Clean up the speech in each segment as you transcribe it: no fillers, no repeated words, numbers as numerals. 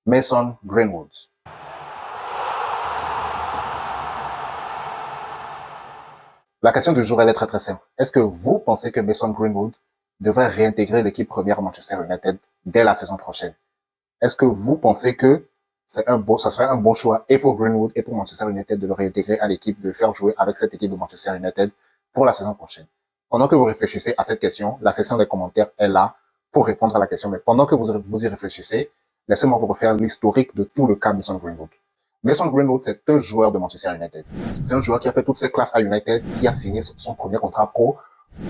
Mason Greenwood. La question du jour, elle est très simple. Est-ce que vous pensez que Mason Greenwood devrait réintégrer l'équipe première Manchester United dès la saison prochaine? Est-ce que vous pensez que ça serait un bon choix et pour Greenwood et pour Manchester United de le réintégrer à l'équipe, de faire jouer avec cette équipe de Manchester United pour la saison prochaine? Pendant que vous réfléchissez à cette question, la section des commentaires est là pour répondre à la question. Mais pendant que vous y réfléchissez, laissez-moi vous refaire l'historique de tout le cas Mason Greenwood. Mason Greenwood, c'est un joueur de Manchester United. C'est un joueur qui a fait toutes ses classes à United, qui a signé son premier contrat pro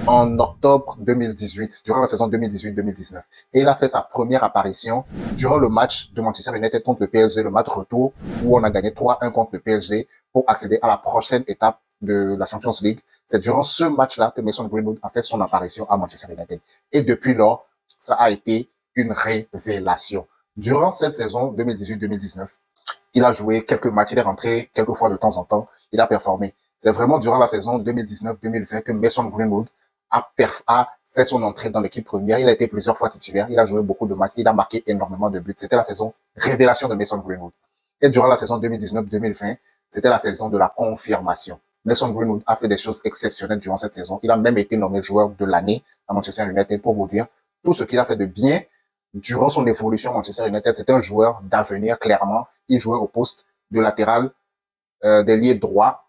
en octobre 2018, durant la saison 2018-2019. Et il a fait sa première apparition durant le match de Manchester United contre le PSG, le match retour, où on a gagné 3-1 contre le PSG pour accéder à la prochaine étape de la Champions League. C'est durant ce match-là que Mason Greenwood a fait son apparition à Manchester United. Et depuis lors, ça a été une révélation. Durant cette saison 2018-2019, il a joué quelques matchs, il est rentré quelques fois de temps en temps, il a performé. C'est vraiment durant la saison 2019-2020 que Mason Greenwood a fait son entrée dans l'équipe première. Il a été plusieurs fois titulaire, il a joué beaucoup de matchs, il a marqué énormément de buts. C'était la saison révélation de Mason Greenwood. Et durant la saison 2019-2020, c'était la saison de la confirmation. Mason Greenwood a fait des choses exceptionnelles durant cette saison. Il a même été nommé joueur de l'année à Manchester United pour vous dire tout ce qu'il a fait de bien durant son évolution à Manchester United. C'est un joueur d'avenir, clairement. Il jouait au poste de latéral, d'ailier droit.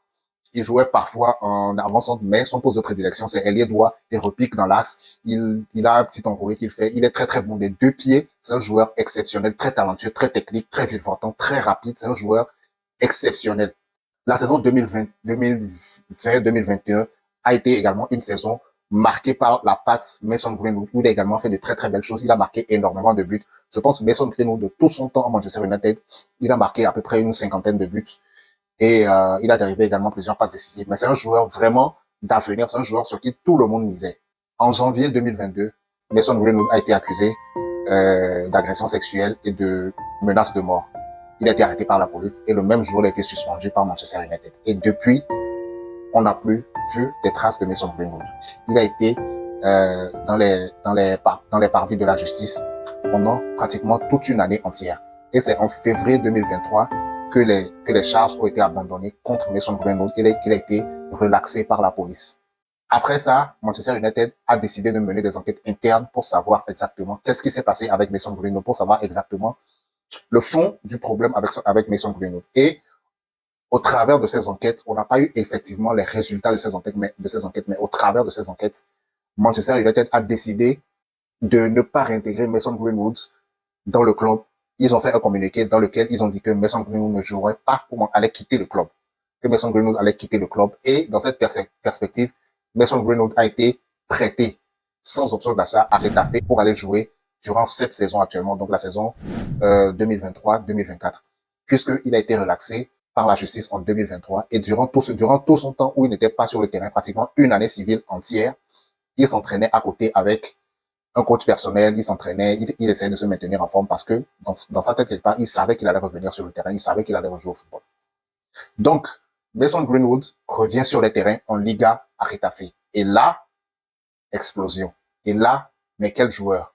Il jouait parfois en avant-centre, mais son poste de prédilection, c'est ailier droit et repique dans l'axe. Il a un petit enroulé qu'il fait. Il est très, très bon des deux pieds. C'est un joueur exceptionnel, très talentueux, très technique, très virevoltant, très rapide. C'est un joueur exceptionnel. La saison 2020-2021 a été également une saison marquée par la patte Mason Greenwood, où il a également fait de très très belles choses. Il a marqué énormément de buts. Je pense que Mason Greenwood, de tout son temps à Manchester United, il a marqué à peu près une cinquantaine de buts. Et il a dérivé également plusieurs passes décisives. Mais c'est un joueur vraiment d'avenir. C'est un joueur sur qui tout le monde misait. En janvier 2022, Mason Greenwood a été accusé d'agression sexuelle et de menace de mort. Il a été arrêté par la police et le même jour, il a été suspendu par Manchester United. Et depuis, on n'a plus vu des traces de Mason Greenwood. Il a été dans les parvis de la justice pendant pratiquement toute une année entière. Et c'est en février 2023 que les charges ont été abandonnées contre Mason Greenwood et qu'il a été relaxé par la police. Après ça, Manchester United a décidé de mener des enquêtes internes pour savoir exactement qu'est-ce qui s'est passé avec Mason Greenwood, pour savoir exactement le fond du problème avec Mason Greenwood. Et au travers de ces enquêtes, on n'a pas eu effectivement les résultats de ces enquêtes, mais au travers de ces enquêtes, Manchester United a décidé de ne pas réintégrer Mason Greenwood dans le club. Ils ont fait un communiqué dans lequel ils ont dit que Mason Greenwood ne jouerait pas, allait quitter le club. Que Mason Greenwood allait quitter le club. Et dans cette perspective, Mason Greenwood a été prêté sans option d'achat à Retafe pour aller jouer durant cette saison actuellement, donc la saison 2023-2024, puisqu'il a été relaxé par la justice en 2023 et durant tout son temps où il n'était pas sur le terrain, pratiquement une année civile entière, il s'entraînait à côté avec un coach personnel, il s'entraînait, il essayait de se maintenir en forme parce que dans sa tête quelque part, il savait qu'il allait revenir sur le terrain, il savait qu'il allait rejouer au football. Donc, Mason Greenwood revient sur les terrains en Liga à Retafe. Et là, explosion. Et là, mais quel joueur!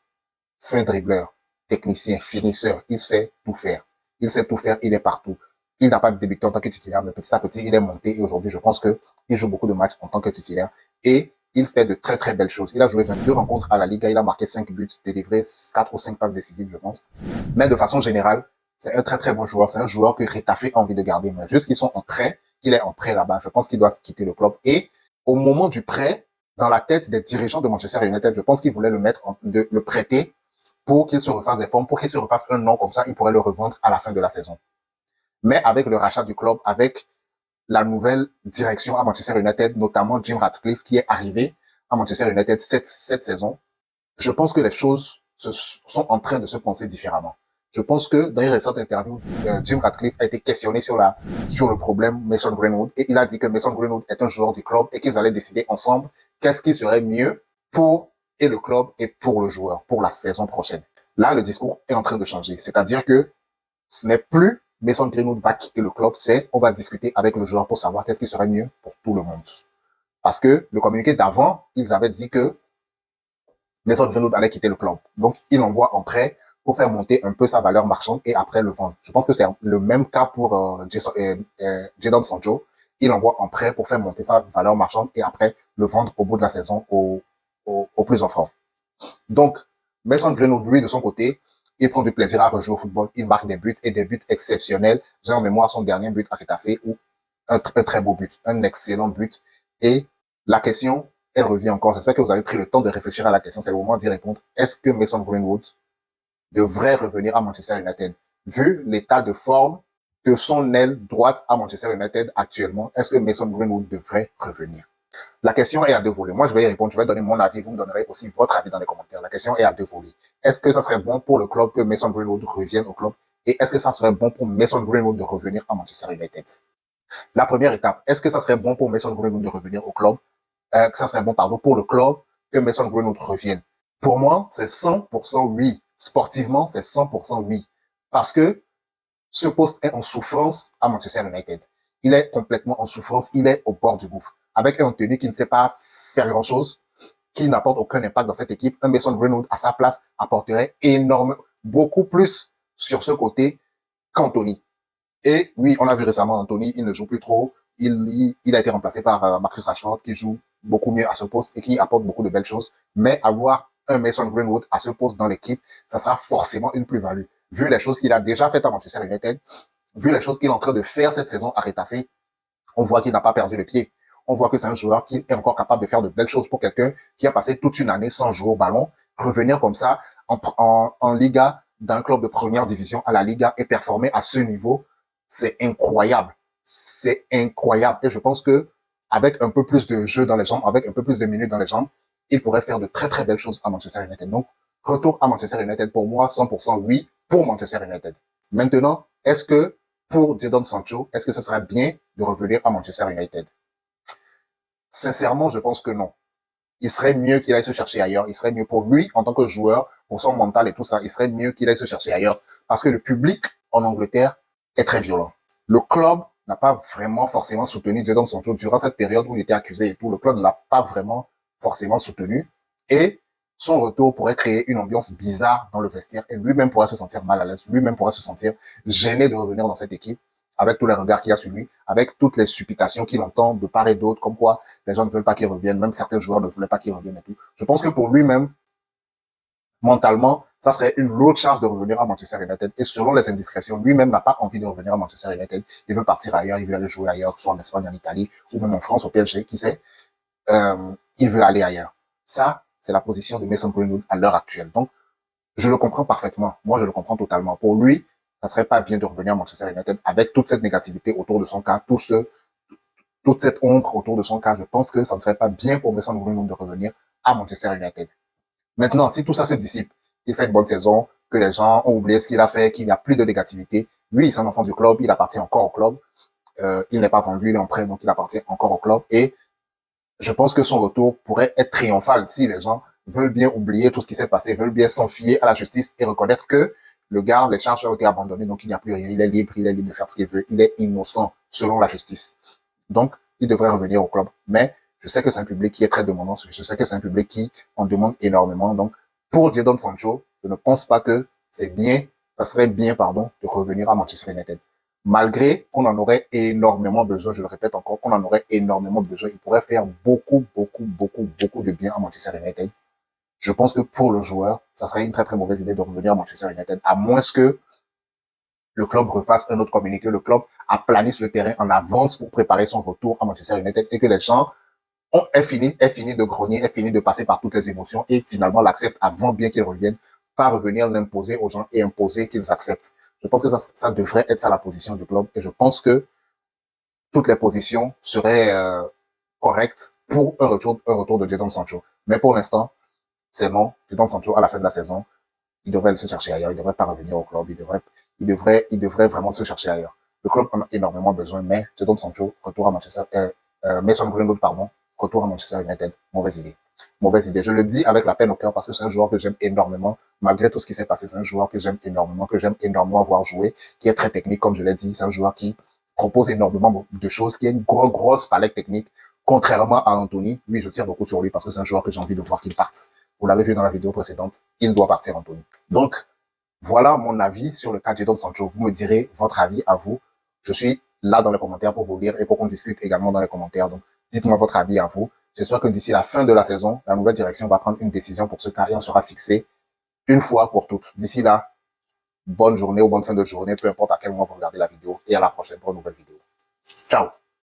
Fin dribbleur, technicien, finisseur, il sait tout faire. Il sait tout faire, il est partout. Il n'a pas débuté en tant que titulaire, mais petit à petit, il est monté et aujourd'hui, je pense que il joue beaucoup de matchs en tant que titulaire et il fait de très très belles choses. Il a joué 22 rencontres à la Liga, il a marqué 5 buts, délivré 4 ou 5 passes décisives, je pense. Mais de façon générale, c'est un très très bon joueur. C'est un joueur que Retafe a envie de garder. Mais juste qu'ils sont en prêt, il est en prêt là-bas. Je pense qu'il doit quitter le club. Et au moment du prêt, dans la tête des dirigeants de Manchester United, je pense qu'ils voulaient le prêter pour qu'il se refasse des formes, pour qu'il se refasse un nom comme ça, il pourrait le revendre à la fin de la saison. Mais avec le rachat du club, avec la nouvelle direction à Manchester United, notamment Jim Ratcliffe qui est arrivé à Manchester United cette saison, je pense que les choses sont en train de se penser différemment. Je pense que dans une récente interview, Jim Ratcliffe a été questionné sur le problème Mason Greenwood et il a dit que Mason Greenwood est un joueur du club et qu'ils allaient décider ensemble qu'est-ce qui serait mieux pour et le club et pour le joueur pour la saison prochaine. Là, le discours est en train de changer. C'est-à-dire que ce n'est plus Mason Greenwood va quitter le club, c'est on va discuter avec le joueur pour savoir qu'est-ce qui serait mieux pour tout le monde. Parce que le communiqué d'avant, ils avaient dit que Mason Greenwood allait quitter le club. Donc, il envoie en prêt pour faire monter un peu sa valeur marchande et après le vendre. Je pense que c'est le même cas pour Jadon Sancho. Il envoie en prêt pour faire monter sa valeur marchande et après le vendre au bout de la saison au plus offrant. Donc, Mason Greenwood, lui, de son côté, il prend du plaisir à rejouer au football. Il marque des buts et des buts exceptionnels. J'ai en mémoire son dernier but à Retafe ou un très beau but, un excellent but. Et la question, elle revient encore. J'espère que vous avez pris le temps de réfléchir à la question. C'est le moment d'y répondre. Est-ce que Mason Greenwood devrait revenir à Manchester United? Vu l'état de forme de son aile droite à Manchester United actuellement, est-ce que Mason Greenwood devrait revenir? La question est à deux volets. Moi, je vais y répondre. Je vais donner mon avis. Vous me donnerez aussi votre avis dans les commentaires. La question est à deux volets. Est-ce que ça serait bon pour le club que Mason Greenwood revienne au club? Et est-ce que ça serait bon pour Mason Greenwood de revenir à Manchester United? La première étape, est-ce que ça serait bon pour Mason Greenwood de revenir au club? Que ça serait bon, pardon, pour le club que Mason Greenwood revienne. Pour moi, c'est 100% oui. Sportivement, c'est 100% oui. Parce que ce poste est en souffrance à Manchester United. Il est complètement en souffrance. Il est au bord du gouffre. Avec un Anthony qui ne sait pas faire grand-chose, qui n'apporte aucun impact dans cette équipe, un Mason Greenwood à sa place apporterait beaucoup plus sur ce côté qu'Anthony. Et oui, on a vu récemment Anthony, il ne joue plus trop. Il a été remplacé par Marcus Rashford qui joue beaucoup mieux à ce poste et qui apporte beaucoup de belles choses. Mais avoir un Mason Greenwood à ce poste dans l'équipe, ça sera forcément une plus-value. Vu les choses qu'il a déjà faites à Manchester United, vu les choses qu'il est en train de faire cette saison à Retafe, on voit qu'il n'a pas perdu le pied. On voit que c'est un joueur qui est encore capable de faire de belles choses pour quelqu'un qui a passé toute une année sans jouer au ballon. Revenir comme ça en Liga, d'un club de première division à la Liga et performer à ce niveau, c'est incroyable. C'est incroyable. Et je pense que avec un peu plus de jeu dans les jambes, avec un peu plus de minutes dans les jambes, il pourrait faire de très très belles choses à Manchester United. Donc, retour à Manchester United pour moi, 100% oui pour Manchester United. Maintenant, est-ce que pour Jadon Sancho, est-ce que ce serait bien de revenir à Manchester United? Sincèrement, je pense que non. Il serait mieux qu'il aille se chercher ailleurs. Il serait mieux pour lui, en tant que joueur, pour son mental et tout ça. Il serait mieux qu'il aille se chercher ailleurs. Parce que le public en Angleterre est très violent. Le club n'a pas vraiment forcément soutenu Jadon Sancho durant cette période où il était accusé et tout. Le club ne l'a pas vraiment forcément soutenu. Et son retour pourrait créer une ambiance bizarre dans le vestiaire et lui-même pourrait se sentir mal à l'aise. Lui-même pourrait se sentir gêné de revenir dans cette équipe avec tous les regards qu'il y a sur lui, avec toutes les supplications qu'il entend de part et d'autre, comme quoi les gens ne veulent pas qu'il revienne, même certains joueurs ne voulaient pas qu'il revienne et tout. Je pense que pour lui-même, mentalement, ça serait une lourde charge de revenir à Manchester United. Et selon les indiscrétions, lui-même n'a pas envie de revenir à Manchester United. Il veut partir ailleurs, il veut aller jouer ailleurs, soit en Espagne, en Italie, ou même en France, au PSG, qui sait. Il veut aller ailleurs. Ça, c'est la position de Mason Greenwood à l'heure actuelle. Donc, je le comprends parfaitement. Moi, je le comprends totalement. Pour lui, ça serait pas bien de revenir à Manchester United avec toute cette négativité autour de son cas, toute cette ombre autour de son cas. Je pense que ça ne serait pas bien pour Mason Greenwood de revenir à Manchester United. Maintenant, si tout ça se dissipe, il fait une bonne saison, que les gens ont oublié ce qu'il a fait, qu'il n'y a plus de négativité. Lui, c'est un enfant du club, il appartient encore au club. Il n'est pas vendu, il est en prêt, donc il appartient encore au club. Et je pense que son retour pourrait être triomphal si les gens veulent bien oublier tout ce qui s'est passé, veulent bien s'en fier à la justice et reconnaître que le gars, les charges ont été abandonnées, donc il n'y a plus rien. Il est libre de faire ce qu'il veut. Il est innocent selon la justice. Donc, il devrait revenir au club. Mais je sais que c'est un public qui est très demandant. Je sais que c'est un public qui en demande énormément. Donc, pour Jadon Sancho, je ne pense pas que c'est bien, ça serait bien, pardon, de revenir à Manchester United. Malgré qu'on en aurait énormément besoin, je le répète encore, qu'on en aurait énormément besoin, il pourrait faire beaucoup de bien à Manchester United. Je pense que pour le joueur, ça serait une très très mauvaise idée de revenir à Manchester United, à moins que le club refasse un autre communiqué, le club aplanisse le terrain en avance pour préparer son retour à Manchester United et que les gens aient fini de grogner, aient fini de passer par toutes les émotions et finalement l'acceptent avant bien qu'ils reviennent, pas revenir l'imposer aux gens et imposer qu'ils acceptent. Je pense que ça devrait être ça la position du club et je pense que toutes les positions seraient correctes pour un retour de Jadon Sancho. Mais pour l'instant, c'est non. Jadon Sancho, à la fin de la saison, il devrait se chercher ailleurs. Il devrait pas revenir au club. Il devrait vraiment se chercher ailleurs. Le club en a énormément besoin, mais Jadon Sancho, retour à Manchester, Mason Greenwood, pardon, retour à Manchester United. Mauvaise idée. Mauvaise idée. Je le dis avec la peine au cœur parce que c'est un joueur que j'aime énormément. Malgré tout ce qui s'est passé, c'est un joueur que j'aime énormément voir jouer, qui est très technique, comme je l'ai dit. C'est un joueur qui propose énormément de choses, qui a une grosse palette technique. Contrairement à Anthony, lui, je tire beaucoup sur lui parce que c'est un joueur que j'ai envie de voir qu'il parte. Vous l'avez vu dans la vidéo précédente, il doit partir, Anthony. Donc, Voilà mon avis sur le cas Jadon Sancho. Vous me direz votre avis à vous. Je suis là dans les commentaires pour vous lire et pour qu'on discute également dans les commentaires. Donc, dites-moi votre avis à vous. J'espère que d'ici la fin de la saison, la nouvelle direction va prendre une décision pour ce cas et on sera fixé une fois pour toutes. D'ici là, bonne journée ou bonne fin de journée, peu importe à quel moment vous regardez la vidéo et à la prochaine pour une nouvelle vidéo. Ciao!